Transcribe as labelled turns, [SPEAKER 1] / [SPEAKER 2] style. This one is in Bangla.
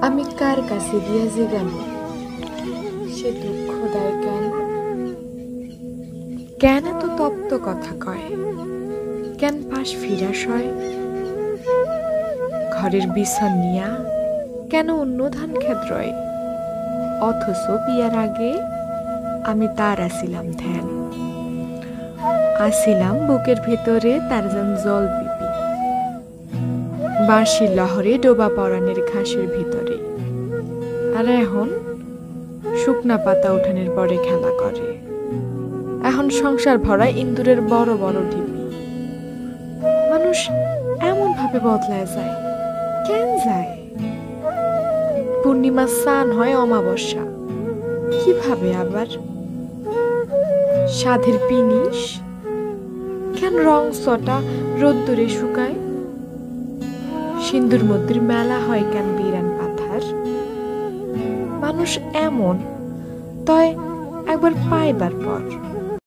[SPEAKER 1] আমি কার কাছে গিয়া জিগানো সে দুঃখ দেয় কেন? কেন এত তপ্ত কথা কয়? কেন পাশ ফিরাস হয়? ঘরের বিছন নিয়া কেন অন্য ধান ক্ষেত রয়? অথচ বিয়ার আগে আমি তার আসিলাম ধ্যান, আসিলাম বুকের ভেতরে তার যেন জল পিপি, বাঁশির লহরে ডোবা পরাণের ঘাসের ভিতরে। আর এখন শুকনা পাতা উঠানের পরে খেলা করে। এখন সংসার ভরা ইন্দুরের বড় বড় ঢিপি। মানুষ এমন ভাবে বদলায় যায়, কেন যায়? পূর্ণিমা স্নান হয় অমাবস্যা, কিভাবে আবার? সাধের পিনিস কেন রং সটা রোদ্দুরে শুকায়? সিন্দুর মধ্যে মেলা হয় কেন বিরান পাথার? মানুষ এমন, তয় একবার পাইবার পর